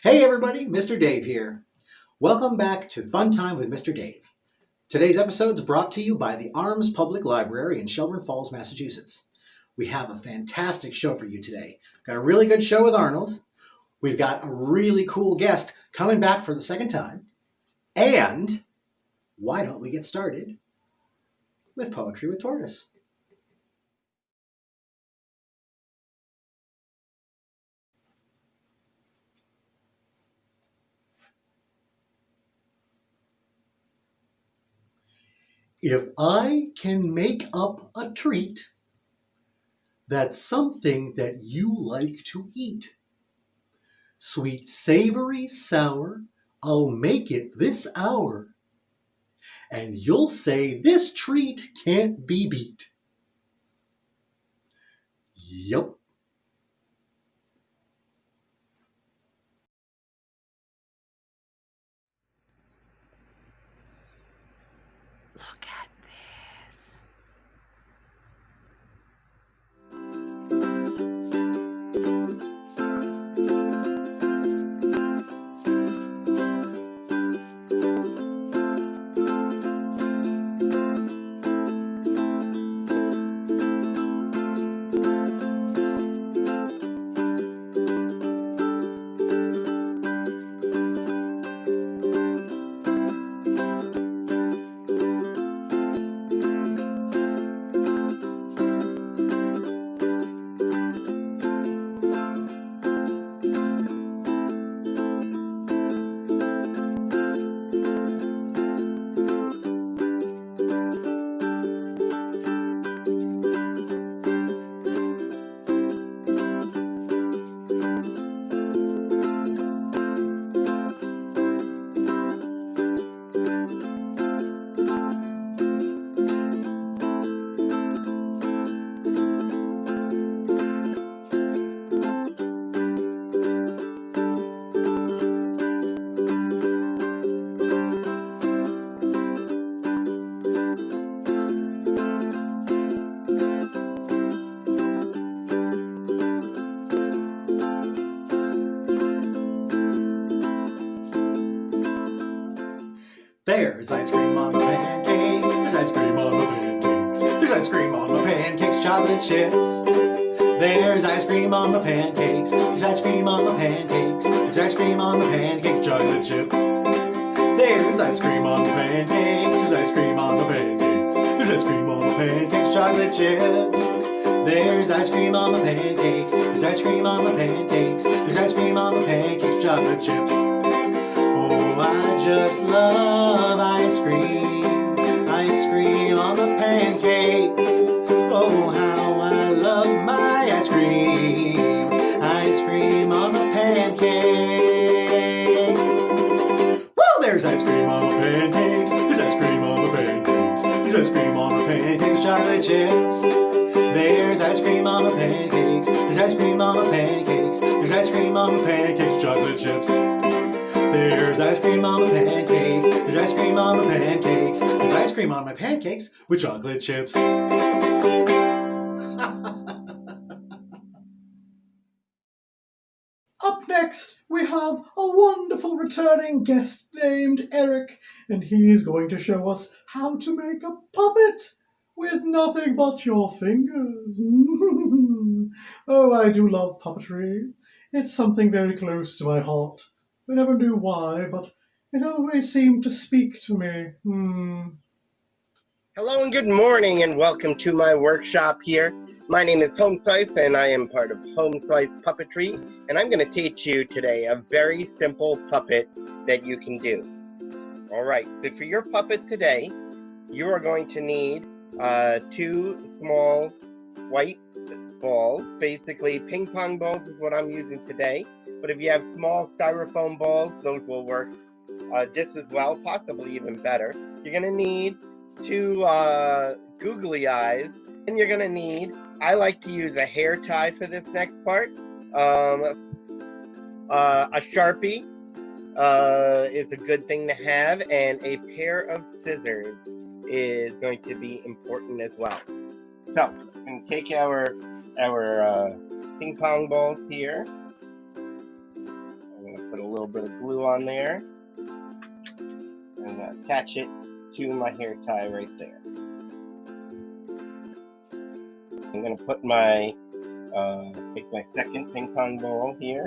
Hey everybody, Mr. Dave here. Welcome back to Fun Time with Mr. Dave. Today's episode is brought to you by the Arms Public Library in Shelburne Falls, Massachusetts. We have a fantastic show for you today. Got a really good show with Arnold. We've got a really cool guest coming back for the second time. And why don't we get started with Poetry with Tortoise? If I can make up a treat, that's something that you like to eat. Sweet, savory, sour, I'll make it this hour. And you'll say this treat can't be beat. Yup. Look at this. There's ice cream on the pancakes. There's ice cream on the pancakes. There's ice cream on the pancakes, chocolate chips. There's ice cream on the pancakes. There's ice cream on the pancakes. There's ice cream on the pancakes, chocolate chips. There's ice cream on the pancakes. There's ice cream on the pancakes. There's ice cream on the pancakes, chocolate chips. There's ice cream on the pancakes. There's ice cream on the pancakes. There's ice cream on the pancakes, chocolate chips. Oh, I just love ice cream. Ice cream on the pancakes. Oh, how I love my ice cream. Ice cream on the pancakes. Well, there's ice cream on the pancakes. There's ice cream on the pancakes. There's ice cream on the pancakes, chocolate chips. There's ice cream on the pancakes. There's ice cream on the pancakes. There's ice cream on the pancakes, chocolate chips. There's ice cream on the pancakes. There's ice cream on the pancakes. There's ice cream on my pancakes with chocolate chips. Up next, we have a wonderful returning guest named Eric, and he's going to show us how to make a puppet with nothing but your fingers. Oh, I do love puppetry. It's something very close to my heart. I never knew why, but it always seemed to speak to me. Hello and good morning and welcome to my workshop here. My name is Home Slice and I am part of Home Slice Puppetry, and I'm going to teach you today a very simple puppet that you can do. Alright, so for your puppet today, you are going to need 2 small white balls. Basically, ping pong balls is what I'm using today. But if you have small styrofoam balls, those will work just as well, possibly even better. You're going to need two googly eyes, and you're going to need, I like to use a hair tie for this next part, a Sharpie is a good thing to have, and a pair of scissors is going to be important as well. So, I'm going to take our ping pong balls here. I'm going to put a little bit of glue on there and attach it to my hair tie right there. I'm going to put my take my second ping pong ball here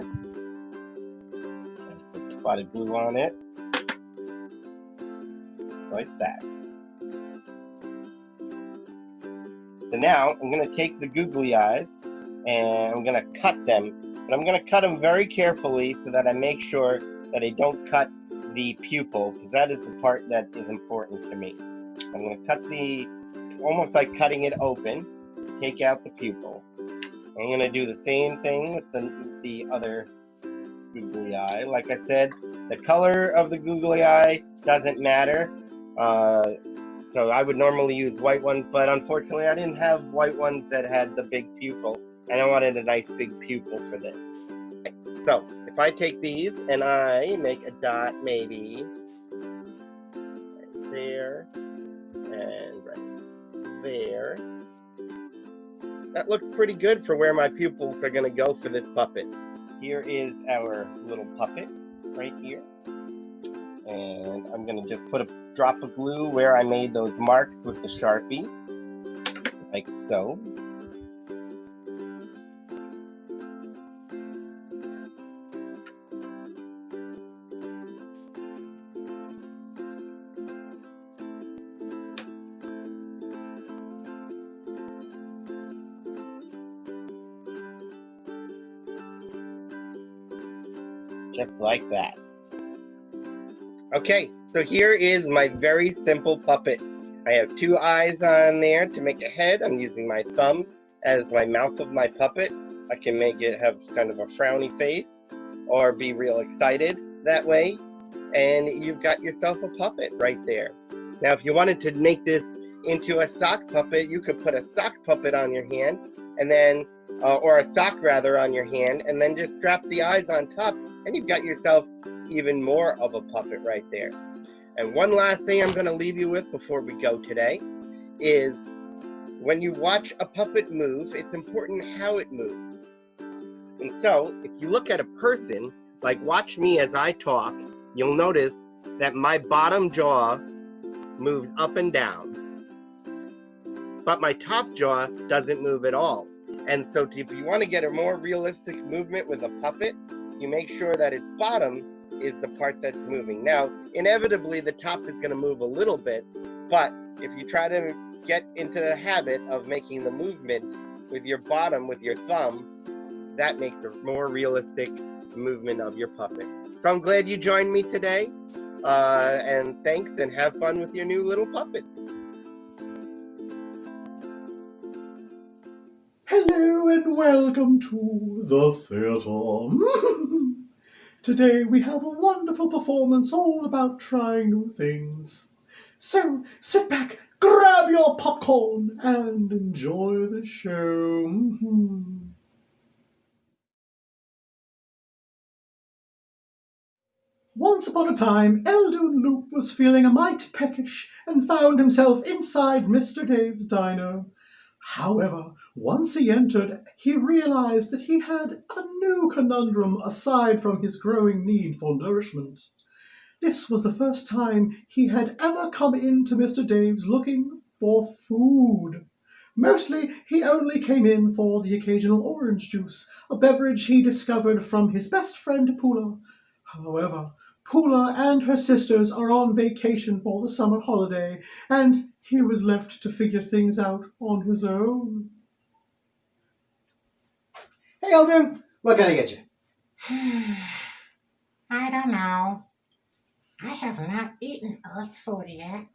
and put spotted glue on it, just like that. So now I'm going to take the googly eyes and I'm going to cut them, but I'm going to cut them very carefully so that I make sure that I don't cut the pupil, because that is the part that is important to me. I'm going to cut almost like cutting it open, take out the pupil. I'm going to do the same thing with the other googly eye. Like I said, the color of the googly eye doesn't matter. So I would normally use white ones, but unfortunately I didn't have white ones that had the big pupil, and I wanted a nice big pupil for this. So if I take these and I make a dot maybe right there and right there, that looks pretty good for where my pupils are going to go for this puppet. Here is our little puppet right here. And I'm going to just put a drop of glue where I made those marks with the Sharpie, like so. Just like that. Okay, so here is my very simple puppet. I have two eyes on there to make a head. I'm using my thumb as my mouth of my puppet. I can make it have kind of a frowny face or be real excited that way. And you've got yourself a puppet right there. Now, if you wanted to make this into a sock puppet, you could put a sock puppet on your hand and then, or a sock rather on your hand, and then just strap the eyes on top, and you've got yourself even more of a puppet right there. And one last thing I'm going to leave you with before we go today is when you watch a puppet move, it's important how it moves. And so if you look at a person, like watch me as I talk, you'll notice that my bottom jaw moves up and down, but my top jaw doesn't move at all. And so if you want to get a more realistic movement with a puppet, you make sure that its bottom is the part that's moving. Now, inevitably, the top is going to move a little bit, but if you try to get into the habit of making the movement with your bottom, with your thumb, that makes a more realistic movement of your puppet. So I'm glad you joined me today, and thanks, and have fun with your new little puppets. Hello and welcome to the theatre. Today we have a wonderful performance all about trying new things. So sit back, grab your popcorn, and enjoy the show. Once upon a time, Eldoon Loop was feeling a mite peckish and found himself inside Mr. Dave's diner. However, once he entered, he realized that he had a new conundrum aside from his growing need for nourishment. This was the first time he had ever come into Mr. Dave's looking for food. Mostly, he only came in for the occasional orange juice, a beverage he discovered from his best friend Poola. However, Poola and her sisters are on vacation for the summer holiday, and he was left to figure things out on his own. Hey, Eldoon, what can I get you? I don't know. I have not eaten Earth food yet.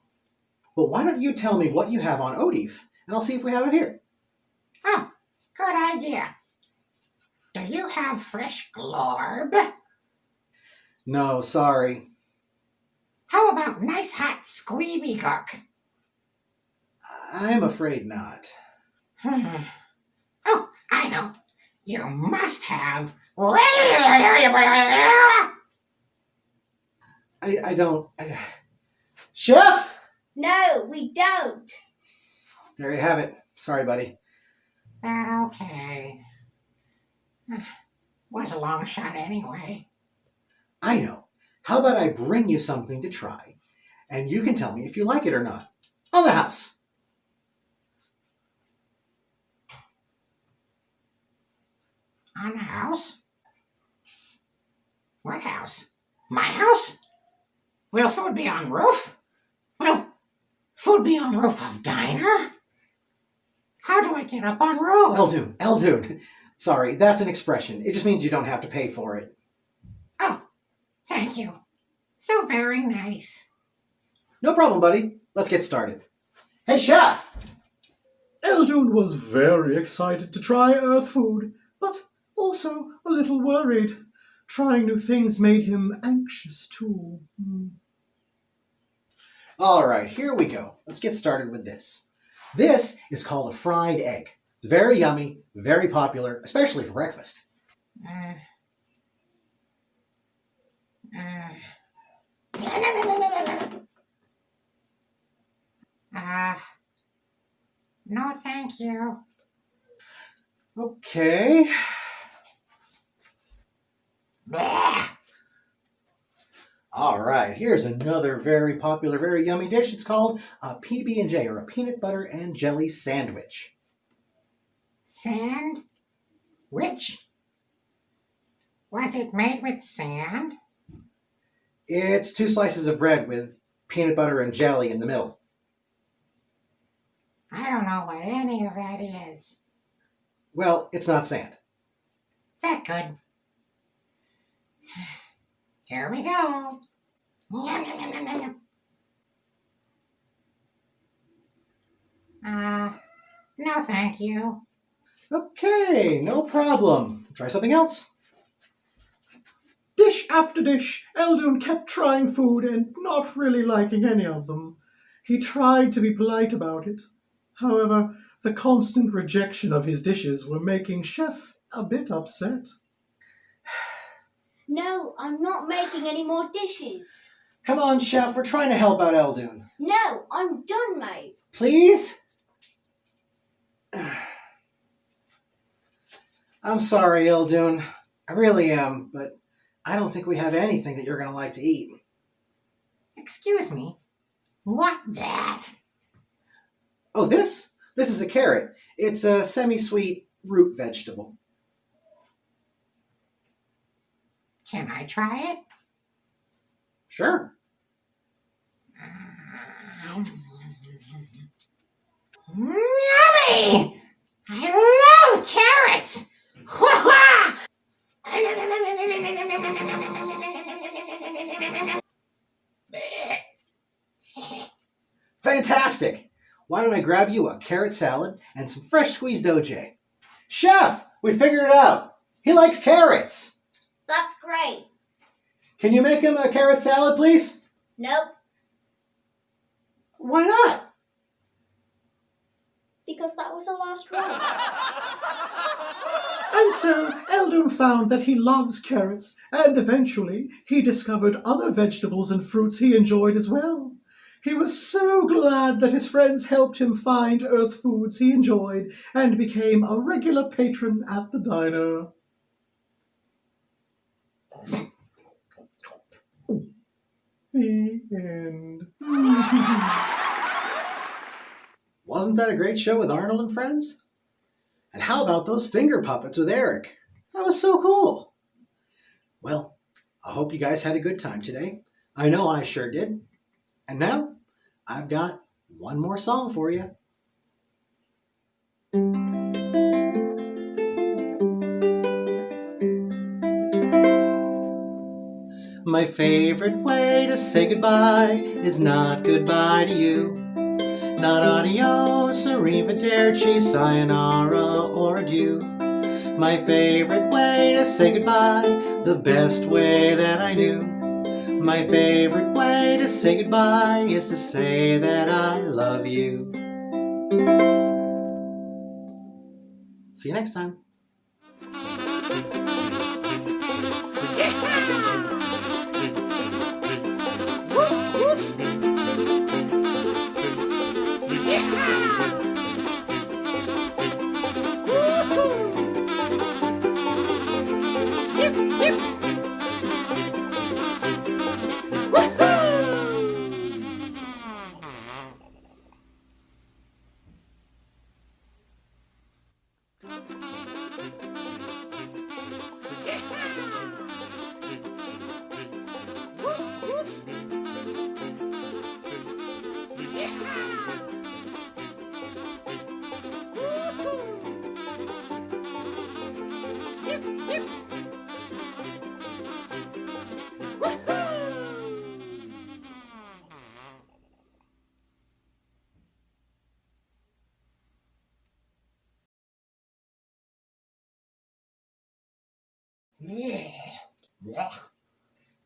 Well, why don't you tell me what you have on Odif, and I'll see if we have it here. Oh, Good idea. Do you have fresh glorb? No, sorry. How about nice hot squeeby gurk? I'm afraid not. Oh, I know. You must have. I don't. Chef! No, we don't. There you have it. Sorry, buddy. That okay. Was a long shot anyway. I know. How about I bring you something to try, and you can tell me if you like it or not. On the house. On the house? What house? My house? Will food be on roof? Will food be on roof of diner? How do I get up on roof? Eldoon. Sorry, that's an expression. It just means you don't have to pay for it. Oh, thank you. So very nice. No problem, buddy. Let's get started. Hey, Chef! Eldoon was very excited to try Earth food, but also a little worried. Trying new things made him anxious too. All right, here we go. Let's get started with this. This is called a fried egg. It's very yummy, very popular, especially for breakfast. No thank you. Okay. Blech. All right, here's another very popular, very yummy dish. It's called a PB&J, or a peanut butter and jelly sandwich. Sand? Which? Was it made with sand? It's 2 slices of bread with peanut butter and jelly in the middle. I don't know what any of that is. Well, it's not sand. That good. Here we go. Nom, nom, nom, nom, nom, nom. No thank you. Okay, no problem. Try something else. Dish after dish, Eldoon kept trying food and not really liking any of them. He tried to be polite about it. However, the constant rejection of his dishes were making Chef a bit upset. No, I'm not making any more dishes. Come on, Chef, we're trying to help out Eldoon. No, I'm done, mate. Please? I'm sorry, Eldoon. I really am, but I don't think we have anything that you're going to like to eat. Excuse me. What that? Oh, this? This is a carrot. It's a semi-sweet root vegetable. Can I try it? Sure. Yummy! I love carrots! Fantastic! Why don't I grab you a carrot salad and some fresh squeezed OJ? Chef! We figured it out! He likes carrots! That's great. Can you make him a carrot salad, please? Nope, Why not? because that was the last one. And so Eldoon found that he loves carrots, and eventually he discovered other vegetables and fruits he enjoyed as well. He was so glad that his friends helped him find Earth foods he enjoyed and became a regular patron at the diner. The end. Wasn't that a great show with Arnold and friends? And how about those finger puppets with Eric? That was so cool. Well, I hope you guys had a good time today. I know I sure did. And now, I've got one more song for you. My favorite way to say goodbye is not goodbye to you. Not adios, arrivederci, sayonara, or adieu. My favorite way to say goodbye, the best way that I knew. My favorite way to say goodbye is to say that I love you. See you next time.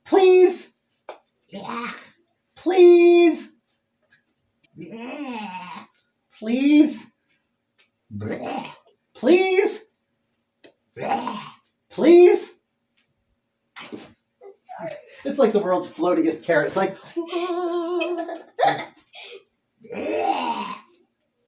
Please! Please! Please! Please! Please! It's like the world's floatiest carrot. It's like...